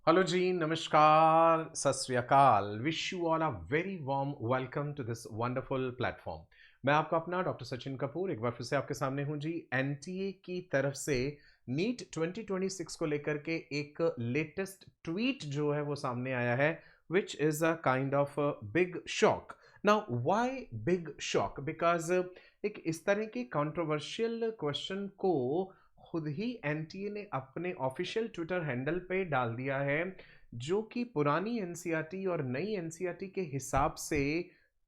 Hello जी, नमस्कार, सत श्री अकाल। Wish you all a very warm welcome to this wonderful platform. मैं आपका अपना डॉक्टर सचिन कपूर एक बार फिर से आपके सामने हूं जी। एनटीए की तरफ से नीट 2026 को लेकर के एक लेटेस्ट ट्वीट जो है वो सामने आया है, which is a kind of big shock. Now why big shock? Because एक इस तरह की कंट्रोवर्शियल क्वेश्चन को खुद ही एनटीए ने अपने ऑफिशियल ट्विटर हैंडल पे डाल दिया है, जो कि पुरानी एनसीईआरटी और नई एनसीईआरटी के हिसाब से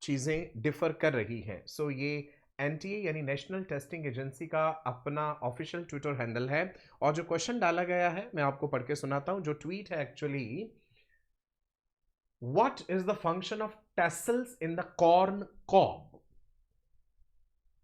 चीज़ें डिफर कर रही हैं। सो ये एनटीए यानी नेशनल टेस्टिंग एजेंसी का अपना ऑफिशियल ट्विटर हैंडल है। और जो क्वेश्चन डाला गया है मैं आपको पढ़ के सुनाता हूं। जो ट्वीट है actually, what is the function of tassels in the corn cob?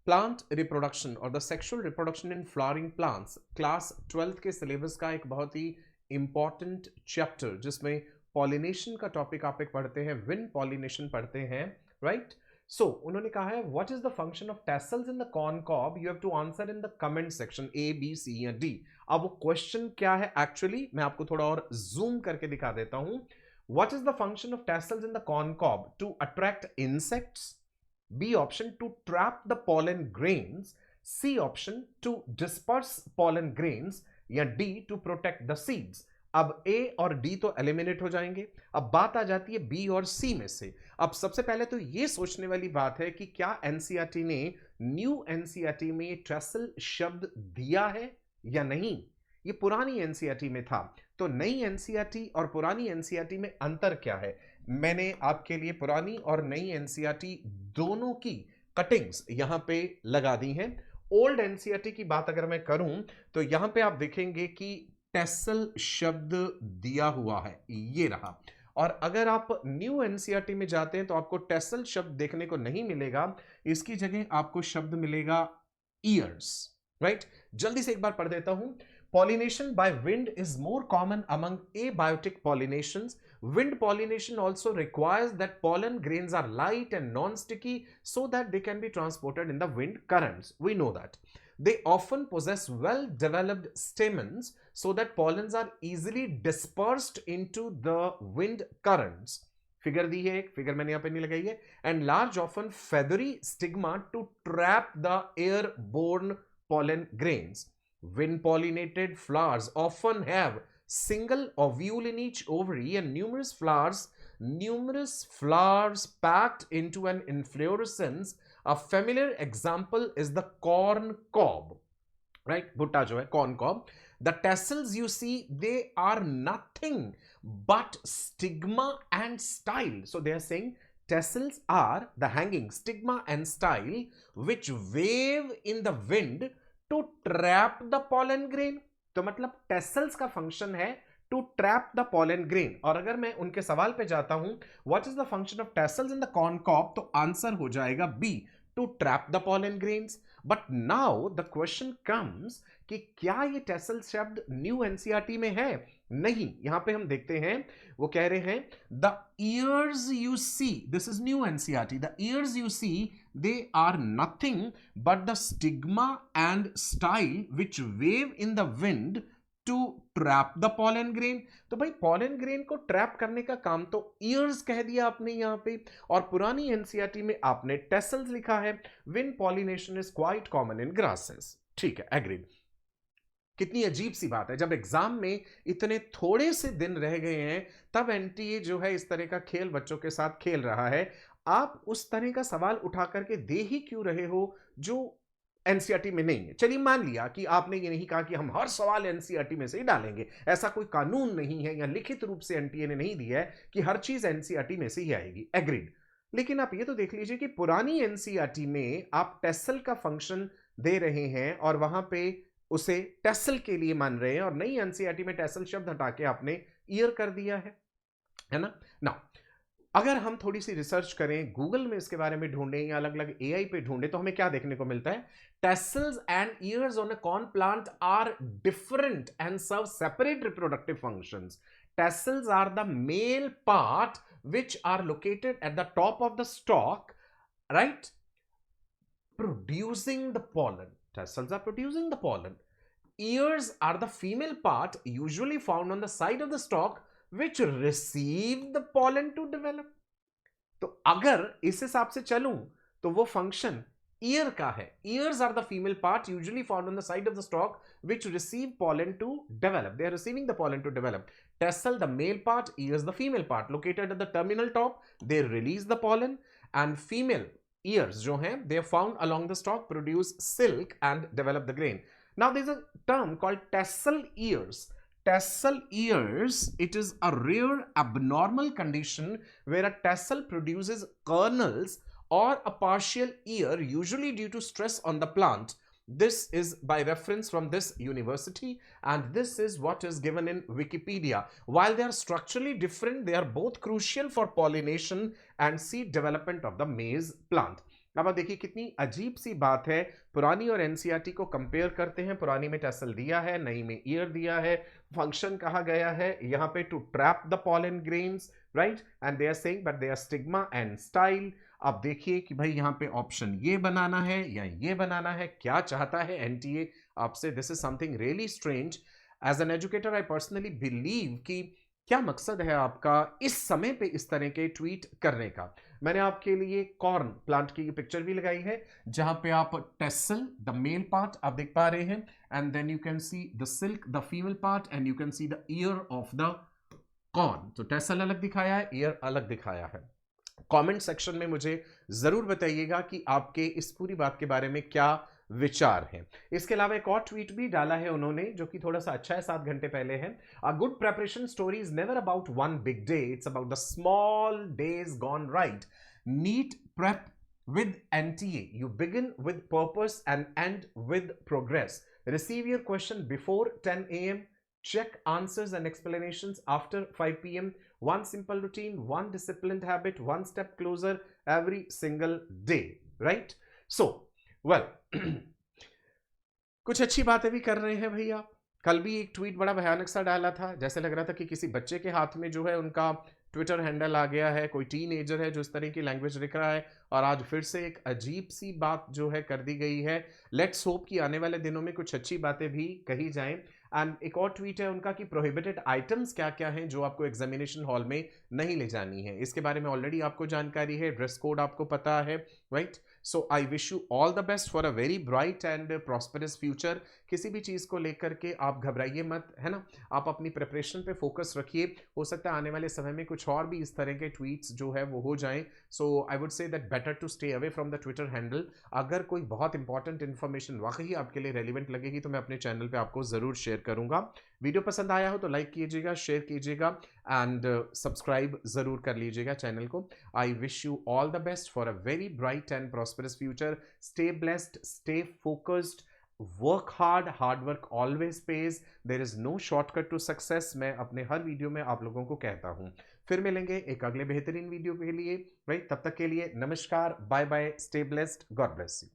Plant reproduction और the sexual reproduction in flowering plants, class 12th के सिलेबस का एक बहुत ही इंपॉर्टेंट चैप्टर, जिसमें पॉलिनेशन का टॉपिक आप एक पढ़ते हैं, विन पॉलिनेशन पढ़ते हैं, राइट? सो उन्होंने कहा है what is the function of tassels in the corn cob, you have to answer in the comment section A B C या डी। अब वो क्वेश्चन क्या है एक्चुअली, मैं आपको थोड़ा और जूम करके दिखा देता हूं। What is the function of tassels in the corn cob? To attract insects, B option to trap the pollen grains, C option to disperse pollen grains, या D to protect the seeds। अब A और D तो eliminate हो जाएंगे। अब बात आ जाती है B और C में से। अब सबसे पहले तो ये सोचने वाली बात है कि क्या एनसीईआरटी ने न्यू एनसीईआरटी में ट्रेसल शब्द दिया है या नहीं। ये पुरानी एनसीईआरटी में था, तो नई एनसीईआरटी और पुरानी एनसीईआरटी में अंतर क्या है? मैंने आपके लिए पुरानी और नई एनसीईआरटी दोनों की कटिंग्स यहां पे लगा दी हैं। ओल्ड एनसीईआरटी की बात अगर मैं करूं तो यहां पे आप देखेंगे कि टेसल शब्द दिया हुआ है, ये रहा। और अगर आप न्यू एनसीईआरटी में जाते हैं तो आपको टेसल शब्द देखने को नहीं मिलेगा, इसकी जगह आपको शब्द मिलेगा ईयर्स, राइट? जल्दी से एक बार पढ़ देता हूं। Pollination by wind is more common among abiotic pollinations. Wind pollination also requires that pollen grains are light and non-sticky so that they can be transported in the wind currents. We know that. They often possess well-developed stamens so that pollens are easily dispersed into the wind currents. Figure दी है, एक figure मैंने यहां पे नहीं लगाई है। And large often feathery stigma to trap the airborne pollen grains. Wind pollinated flowers often have single ovule in each ovary and numerous flowers packed into an inflorescence. A familiar example is the corn cob, right? Bhutta jo hai, corn cob. The tassels you see, they are nothing but stigma and style. So they are saying tassels are the hanging stigma and style which wave in the wind to trap the pollen grain. तो मतलब tassels का function है to trap the pollen grain. और अगर मैं उनके सवाल पे जाता हूं what is the function of tassels in the corn cob, तो आंसर हो जाएगा B, to trap the pollen grains. But now the question comes कि क्या ये टेसल शब्द न्यू एनसीईआरटी में है? नहीं। यहां पे हम देखते हैं, वो कह रहे हैं the years you see, this is new NCERT, the years you see they are nothing but the stigma and style which wave in the wind to trap the pollen grain। तो भाई pollen grain को trap करने का काम तो ears कह दिया आपने यहां पे, और पुरानी एनसीईआरटी में आपने tassels लिखा है। wind pollination is quite common in grasses। ठीक है, एग्रीड। कितनी अजीब सी बात है, जब एग्जाम में इतने थोड़े से दिन रह गए हैं तब एनटीए जो है इस तरह का खेल बच्चों के साथ खेल रहा है। आप उस तरह का सवाल उठा करके दे ही क्यों रहे हो जो एनसीईआरटी में नहीं है? चलिए मान लिया कि आपने ये नहीं कहा कि हम हर सवाल एनसीईआरटी में से ही डालेंगे, ऐसा कोई कानून नहीं है या लिखित रूप से एनटीए ने नहीं दिया है कि हर चीज एनसीईआरटी में से ही आएगी, एग्रीड। लेकिन आप ये तो देख लीजिए कि पुरानी एनसीईआरटी में आप टेसल का फंक्शन दे रहे हैं और वहां पे उसे टेसल के लिए मान रहे हैं, और नई एनसीईआरटी में टेसल शब्द हटा के आपने ईयर कर दिया है ना? ना, अगर हम थोड़ी सी रिसर्च करें, गूगल में इसके बारे में ढूंढें या अलग अलग एआई पे ढूंढें, तो हमें क्या देखने को मिलता है? Tassels and ears on a corn plant are different and serve separate reproductive functions. Tassels are the male part which are located at the top of the stalk, right? Producing the pollen. Tassels are producing the pollen. Ears are the female part usually found on the side of the stalk which receive the pollen to develop. तो अगर इस हिसाब से चलूं तो वो function year का है. Ears are the female part usually found on the side of the stalk which receive pollen to develop. They are receiving the pollen to develop. Tassel, the male part, ears, the female part, located at the terminal top. They release the pollen, and female ears जो हैं, they are found along the stalk, produce silk and develop the grain. Now there is a term called tassel ears. Tassel ears, it is a rare abnormal condition where a tassel produces kernels or a partial ear, usually due to stress on the plant. This is by reference from this university, and this is what is given in Wikipedia. While they are structurally different, they are both crucial for pollination and seed development of the maize plant. अब देखिए कितनी अजीब सी बात है, पुरानी और NCERT को compare करते हैं. पुरानी में टैसल दिया है, नई में ईयर दिया है. फंक्शन कहा गया है यहाँ पे to trap the pollen grains, right, and they are saying but they are stigma and style. अब देखिए कि भाई यहाँ पे ऑप्शन ये बनाना है या ये बनाना है, क्या चाहता है एनटीए आपसे. This is something really strange. As an educator I personally believe कि क्या मकसद है आपका इस समय पे इस तरह के ट्वीट करने का. मैंने आपके लिए कॉर्न प्लांट की पिक्चर भी लगाई है जहां पे आप टेसल द मेल पार्ट आप देख पा रहे हैं, and then you can see the silk the female part, and you can see the ear of the corn. तो टेसल अलग दिखाया है, ईयर अलग दिखाया है. कमेंट सेक्शन में मुझे जरूर बताइएगा कि आपके इस पूरी बात के बारे में क्या विचार हैं. इसके अलावा एक और ट्वीट भी डाला है उन्होंने जो कि थोड़ा सा अच्छा है, 7 घंटे पहले है. A good preparation story is never about one big day, it's about the small days gone right. NEET prep with NTA. You begin with purpose and end with progress. Receive your question before 10 a.m. Check answers and explanations after 5 p.m. One simple routine, one disciplined habit, one step closer every single day. Right? So, well, कुछ अच्छी बातें भी कर रहे हैं भैया. कल भी एक ट्वीट बड़ा भयानक सा डाला था, जैसे लग रहा था कि किसी बच्चे के हाथ में जो है उनका ट्विटर हैंडल आ गया है, कोई टीनेजर है जो इस तरह की लैंग्वेज लिख रहा है, और आज फिर से एक अजीब सी बात जो है कर दी गई है. लेट्स होप कि आने वाले दिनों में कुछ अच्छी बातें भी कही जाएं. एंड एक और ट्वीट है उनका कि प्रोहिबिटेड आइटम्स क्या क्या हैं जो आपको एग्जामिनेशन हॉल में नहीं ले जानी है. इसके बारे में ऑलरेडी आपको जानकारी है, ड्रेस कोड आपको पता है, right. So I wish you all the best for a very bright and prosperous future. किसी भी चीज़ को लेकर के आप घबराइए मत, है ना. आप अपनी प्रिपरेशन पे फोकस रखिए. हो सकता है आने वाले समय में कुछ और भी इस तरह के ट्वीट्स जो है वो हो जाएं. So I would say that better to stay away from the Twitter handle. अगर कोई बहुत इंपॉर्टेंट इन्फॉर्मेशन वाकई आपके लिए रेलिवेंट लगेगी तो मैं अपने चैनल पे आपको ज़रूर शेयर करूंगा. वीडियो पसंद आया हो तो लाइक कीजिएगा, शेयर कीजिएगा, एंड सब्सक्राइब ज़रूर कर लीजिएगा चैनल को. I wish you all the best for a very bright and prosperous future. Stay blessed, stay focused, work hard. Hard work always pays. There is no shortcut to success. मैं अपने हर video में आप लोगों को कहता हूं. फिर मिलेंगे एक अगले बेहतरीन वीडियो के लिए, राइट. तब तक के लिए नमस्कार, bye bye, stay blessed, God bless you.